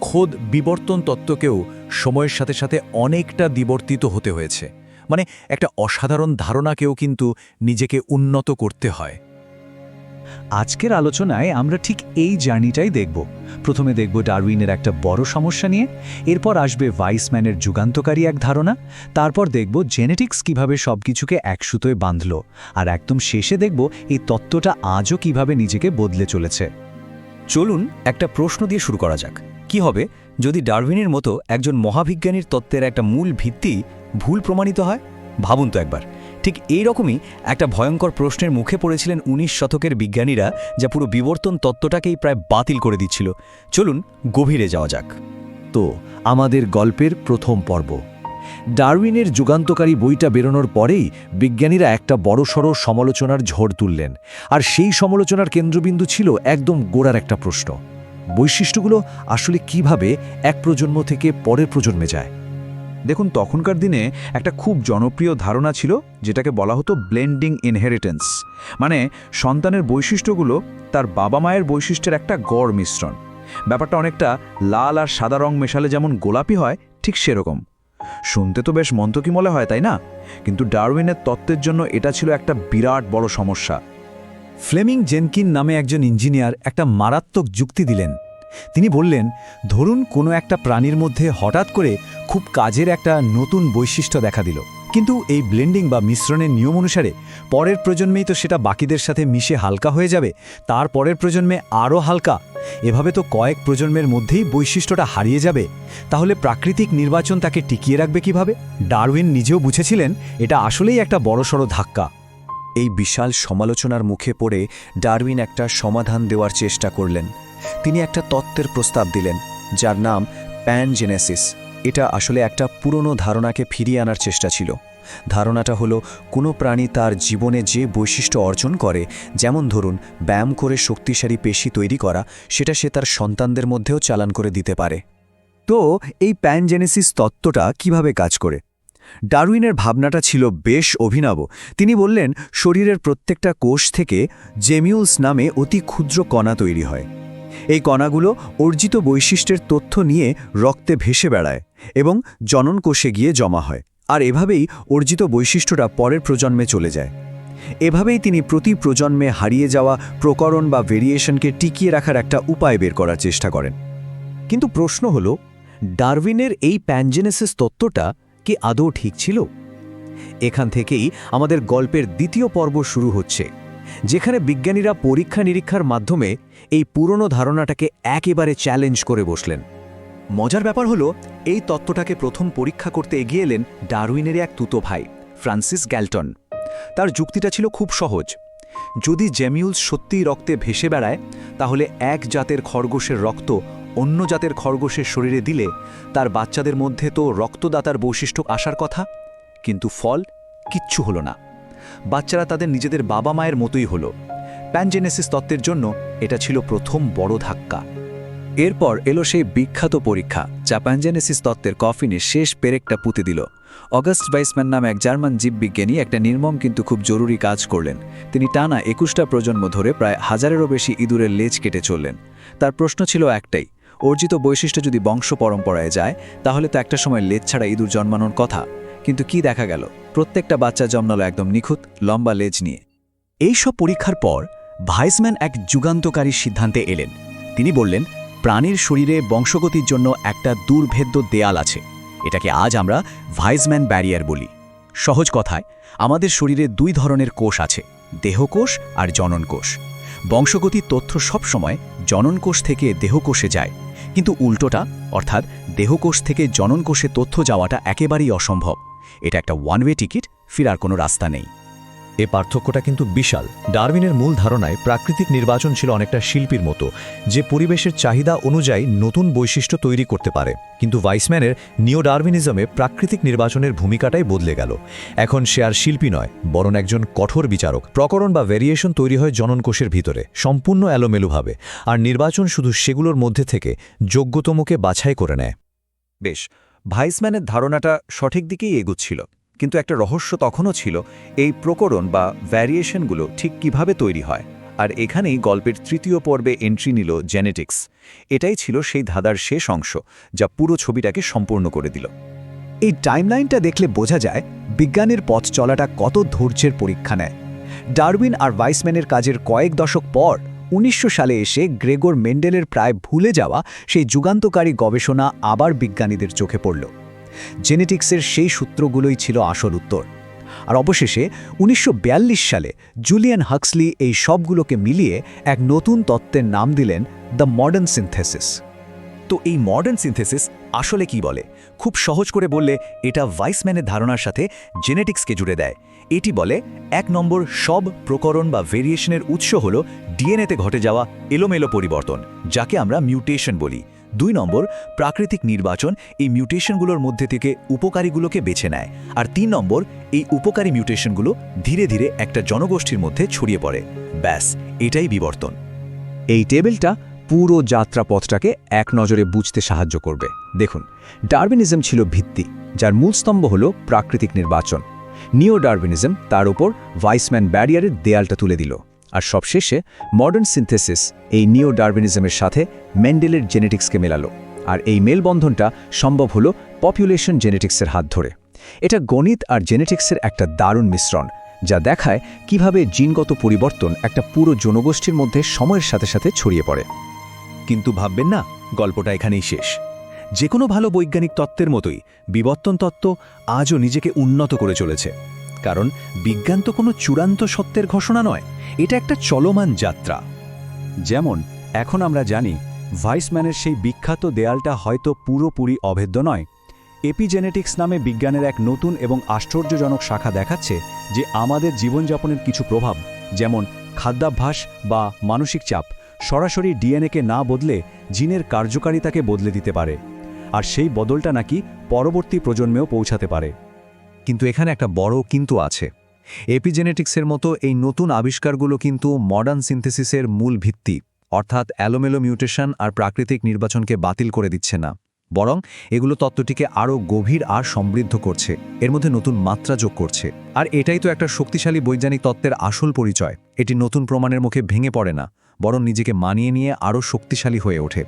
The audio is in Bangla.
খোদ বিবর্তন তত্ত্বকেও সময়ের সাথে সাথে অনেকটা বিবর্তিত হতে হয়েছে। মানে একটা অসাধারণ ধারণাকেও কিন্তু নিজেকে উন্নত করতে হয়। আজকের আলোচনায় আমরা ঠিক এই জার্নিটাই দেখব। প্রথমে দেখব ডারউইনের একটা বড় সমস্যা নিয়ে, এরপর আসবে ভাইসম্যানের যুগান্তকারী এক ধারণা, তারপর দেখব জেনেটিক্স কিভাবে সবকিছুকে এক সুতোয় বাঁধল, আর একদম শেষে দেখব এই তত্ত্বটা আজও কিভাবে নিজেকে বদলে চলেছে। চলুন একটা প্রশ্ন দিয়ে শুরু করা যাক। কি হবে যদি ডারউইনের মতো একজন মহাবিজ্ঞানীর তত্ত্বের একটা মূল ভিত্তি ভুল প্রমাণিত হয়? ভাবুন তো একবার। ঠিক এই রকমই একটা ভয়ঙ্কর প্রশ্নের মুখে পড়েছিলেন ১৯ শতকের বিজ্ঞানীরা, যা পুরো বিবর্তন তত্ত্বটাকেই প্রায় বাতিল করে দিচ্ছিল। চলুন গভীরে যাওয়া যাক। তো আমাদের গল্পের প্রথম পর্ব। ডারউইনের যুগান্তকারী বইটা বেরোনোর পরেই বিজ্ঞানীরা একটা বড়সড় সমালোচনার ঝড় তুললেন, আর সেই সমালোচনার কেন্দ্রবিন্দু ছিল একদম গোড়ার একটা প্রশ্ন: বৈশিষ্ট্যগুলো আসলে কিভাবে এক প্রজন্ম থেকে পরের প্রজন্মে যায়। দেখুন, তখনকার দিনে একটা খুব জনপ্রিয় ধারণা ছিল যেটাকে বলা হতো ব্লেন্ডিং ইনহেরিটেন্স। মানে সন্তানের বৈশিষ্ট্যগুলো তার বাবা মায়ের বৈশিষ্ট্যের একটা গড় মিশ্রণ। ব্যাপারটা অনেকটা লাল আর সাদা রং মেশালে যেমন গোলাপি হয়, ঠিক সেরকম। শুনতে তো বেশ মন্তকি মনে হয়, তাই না? কিন্তু ডারউইনের তত্ত্বের জন্য এটা ছিল একটা বিরাট বড় সমস্যা। ফ্লেমিং জেনকিন নামে একজন ইঞ্জিনিয়ার একটা মারাত্মক যুক্তি দিলেন। তিনি বললেন, ধরুন কোনো একটা প্রাণীর মধ্যে হঠাৎ করে খুব কাজের একটা নতুন বৈশিষ্ট্য দেখা দিল, কিন্তু এই ব্লেন্ডিং বা মিশ্রণের নিয়ম অনুসারে পরের প্রজন্মেই তো সেটা বাকিদের সাথে মিশে হালকা হয়ে যাবে, তার পরের প্রজন্মে আরও হালকা। এভাবে তো কয়েক প্রজন্মের মধ্যেই বৈশিষ্ট্যটা হারিয়ে যাবে। তাহলে প্রাকৃতিক নির্বাচন তাকে টিকিয়ে রাখবে কিভাবে? ডারউইন নিজেও বুঝেছিলেন এটা আসলেই একটা বড়সড় ধাক্কা। এই বিশাল সমালোচনার মুখে পড়ে ডারউইন একটা সমাধান দেওয়ার চেষ্টা করলেন। তিনি একটা তত্ত্বের প্রস্তাব দিলেন, যার নাম প্যানজেনেসিস। এটা আসলে একটা পুরনো ধারণাকে ফিরিয়ে আনার চেষ্টা ছিল। ধারণাটা হলো, কোনো প্রাণী তার জীবনে যে বৈশিষ্ট্য অর্জন করে, যেমন ধরুন ব্যায়াম করে শক্তিশালী পেশি তৈরি করা, সেটা সে তার সন্তানদের মধ্যেও চালান করে দিতে পারে। তো এই প্যানজেনেসিস তত্ত্বটা কিভাবে কাজ করে? ডারউইনের ভাবনাটা ছিল বেশ অভিনব। তিনি বললেন, শরীরের প্রত্যেকটা কোষ থেকে জেমিউলস নামে অতি ক্ষুদ্র কণা তৈরি হয়। এই কণাগুলো অর্জিত বৈশিষ্ট্যের তথ্য নিয়ে রক্তে ভেসে বেড়ায় এবং জনন কোষে গিয়ে জমা হয়, আর এভাবেই অর্জিত বৈশিষ্ট্যটা পরের প্রজন্মে চলে যায়। এভাবেই তিনি প্রতি প্রজন্মে হারিয়ে যাওয়া প্রকরণ বা ভেরিয়েশনকে টিকিয়ে রাখার একটা উপায় বের করার চেষ্টা করেন। কিন্তু প্রশ্ন হলো, ডারউইনের এই প্যানজেনেসিস তত্ত্বটা কি আদৌ ঠিক ছিল? এখান থেকেই আমাদের গল্পের দ্বিতীয় পর্ব শুরু হচ্ছে, যেখানে বিজ্ঞানীরা পরীক্ষা নিরীক্ষার মাধ্যমে এই পুরনো ধারণাটাকে একেবারে চ্যালেঞ্জ করে বসলেন। মজার ব্যাপার হলো, এই তত্ত্বটাকে প্রথম পরীক্ষা করতে এগিয়ে এলেন ডারউইনেরই এক তুতো ভাই, ফ্রান্সিস গ্যালটন। তার যুক্তিটা ছিল খুব সহজ। যদি জেমিউলস সত্যিই রক্তে ভেসে বেড়ায়, তাহলে এক জাতের খরগোশের রক্ত অন্য জাতের খরগোশের শরীরে দিলে তার বাচ্চাদের মধ্যে তো রক্তদাতার বৈশিষ্ট্য আসার কথা। কিন্তু ফল কিচ্ছু হলো না। বাচ্চারা তাদের নিজেদের বাবা মায়ের মতোই হলো। প্যানজেনেসিস তত্ত্বের জন্য এটা ছিল প্রথম বড় ধাক্কা। এরপর এলো সেই বিখ্যাত পরীক্ষা, যা প্যানজেনেসিস তত্ত্বের কফিনে শেষ পেরেকটা পুঁতে দিল। অগাস্ট ভাইসম্যান নামে এক জার্মান জীববিজ্ঞানী একটা নির্মম কিন্তু খুব জরুরি কাজ করলেন। তিনি টানা ২১টা প্রজন্ম ধরে প্রায় ১০০০-এরও বেশি ইঁদুরের লেজ কেটে চললেন। তার প্রশ্ন ছিল একটাই, অর্জিত বৈশিষ্ট্য যদি বংশ পরম্পরায় যায়, তাহলে তো একটা সময় লেজ ছাড়া ইঁদুর জন্মানোর কথা। কিন্তু কি দেখা গেল? প্রত্যেকটা বাচ্চা জন্মালো একদম নিখুঁত লম্বা লেজ নিয়ে। এই সব পরীক্ষার পর ভাইসম্যান এক যুগান্তকারী সিদ্ধান্তে এলেন। তিনি বললেন, প্রাণীর শরীরে বংশগতির জন্য একটা দুর্ভেদ্য দেয়াল আছে। এটাকে আজ আমরা ভাইসম্যান ব্যারিয়ার বলি। সহজ কথায়, আমাদের শরীরে দুই ধরনের কোষ আছে, দেহকোষ আর জনন কোষ। বংশগতির তথ্য সবসময় জনন কোষ থেকে দেহকোষে যায়, কিন্তু উল্টোটা, অর্থাৎ দেহকোষ থেকে জনন কোষে তথ্য যাওয়াটা একেবারেই অসম্ভব। এটা একটা ওয়ান ওয়ে টিকিট, ফেরার কোনো রাস্তা নেই। এ পার্থক্যটা কিন্তু বিশাল। ডারউইনের মূল ধারণায় প্রাকৃতিক নির্বাচন ছিল অনেকটা শিল্পীর মতো, যে পরিবেশের চাহিদা অনুযায়ী নতুন বৈশিষ্ট্য তৈরি করতে পারে। কিন্তু ভাইসম্যানের নিও ডারউইনিজমে প্রাকৃতিক নির্বাচনের ভূমিকাটাই বদলে গেল। এখন সে আর শিল্পী নয়, বরং একজন কঠোর বিচারক। প্রকরণ বা ভেরিয়েশন তৈরি হয় জননকোষের ভিতরে, সম্পূর্ণ এলোমেলোভাবে, আর নির্বাচন শুধু সেগুলোর মধ্যে থেকে যোগ্যতমকে বাছাই করে নেয়। বেশ, ভাইসম্যানের ধারণাটা সঠিক দিকেই এগুচ্ছিল, কিন্তু একটা রহস্য তখনও ছিল, এই প্রকরণ বা ভ্যারিয়েশনগুলো ঠিক কিভাবে তৈরি হয় আর এখানেই গল্পের তৃতীয় পর্বে এন্ট্রি নিল জেনেটিক্স। এটাই ছিল সেই ধাঁধার শেষ অংশ, যা পুরো ছবিটাকে সম্পূর্ণ করে দিল। এই টাইমলাইনটা দেখলে বোঝা যায় বিজ্ঞানের পথ চলাটা কত ধৈর্যের পরীক্ষা নেয়। ডারউইন আর ভাইসম্যানের কাজের কয়েক দশক পর 1900 সালে এসে গ্রেগর মেন্ডেলের প্রায় ভুলে যাওয়া সেই যুগান্তকারী গবেষণা আবার বিজ্ঞানীদের চোখে পড়ল। জেনেটিক্সের সেই সূত্রগুলোই ছিল আসল উত্তর। আর অবশেষে 1942 সালে জুলিয়ান হাক্সলি এই সবগুলোকে মিলিয়ে এক নতুন তত্ত্বের নাম দিলেন দ্য মডার্ন সিনথেসিস। তো এই মডার্ন সিনথেসিস আসলে কি বলে? খুব সহজ করে বললে এটা ভাইসম্যানের ধারণার সাথে জেনেটিক্সকে জুড়ে দেয়। এটি বলে 1 নম্বর, সব প্রকরণ বা ভেরিয়েশনের উৎস হল ডিএনএতে ঘটে যাওয়া এলোমেলো পরিবর্তন, যাকে আমরা মিউটেশন বলি। 2 নম্বর, প্রাকৃতিক নির্বাচন এই মিউটেশনগুলোর মধ্যে থেকে উপকারীগুলোকে বেছে নেয়। আর 3 নম্বর, এই উপকারী মিউটেশনগুলো ধীরে ধীরে একটা জনগোষ্ঠীর মধ্যে ছড়িয়ে পড়ে। ব্যাস, এটাই বিবর্তন। এই টেবিলটা পুরো যাত্রাপথটাকে এক নজরে বুঝতে সাহায্য করবে। দেখুন, ডারউইনিজম ছিল ভিত্তি, যার মূল স্তম্ভ হল প্রাকৃতিক নির্বাচন। নিও ডারউইনিজম তার উপর ভাইসম্যান ব্যারিয়ারের দেয়ালটা তুলে দিল। আর সবশেষে মডার্ন সিনথেসিস এই নিও ডারউইনিজমের সাথে মেন্ডেলের জেনেটিক্সকে মেলালো। আর এই মেলবন্ধনটা সম্ভব হলো পপুলেশন জেনেটিক্সের হাত ধরে। এটা গণিত আর জেনেটিক্সের একটা দারুণ মিশ্রণ, যা দেখায় কিভাবে জিনগত পরিবর্তন একটা পুরো জনগোষ্ঠীর মধ্যে সময়ের সাথে সাথে ছড়িয়ে পড়ে। কিন্তু ভাববেন না, গল্পটা এখানেই শেষ। যে কোনো ভালো বৈজ্ঞানিক তত্ত্বের মতোই বিবর্তন তত্ত্ব আজও নিজেকে উন্নত করে চলেছে। কারণ বিজ্ঞান তো কোনো চূড়ান্ত সত্যের ঘোষণা নয়, এটা একটা চলমান যাত্রা। যেমন এখন আমরা জানি ভাইসম্যানের সেই বিখ্যাত দেয়ালটা হয়তো পুরোপুরি অভেদ্য নয়। এপিজেনেটিক্স নামে বিজ্ঞানের এক নতুন এবং আশ্চর্যজনক শাখা দেখাচ্ছে যে আমাদের জীবনযাপনের কিছু প্রভাব, যেমন খাদ্যাভ্যাস বা মানসিক চাপ, সরাসরি ডিএনএকে না বদলে জিনের কার্যকারিতাকে বদলে দিতে পারে। আর সেই বদলটা নাকি পরবর্তী প্রজন্মেও পৌঁছাতে পারে। কিন্তু এখানে একটা বড় কিন্তু আছে। এপিজেনেটিক্সের মতো এই নতুন আবিষ্কারগুলো কিন্তু মডার্ন সিনথেসিসের মূল ভিত্তি, অর্থাৎ এলোমেলো মিউটেশন আর প্রাকৃতিক নির্বাচনকে বাতিল করে দিচ্ছে না, বরং এগুলো তত্ত্বটিকে আরও গভীর আর সমৃদ্ধ করছে, এর মধ্যে নতুন মাত্রা যোগ করছে। আর এটাই তো একটা শক্তিশালী বৈজ্ঞানিক তত্ত্বের আসল পরিচয়। এটি নতুন প্রমাণের মুখে ভেঙে পড়ে না, বরং নিজেকে মানিয়ে নিয়ে আরও শক্তিশালী হয়ে ওঠে।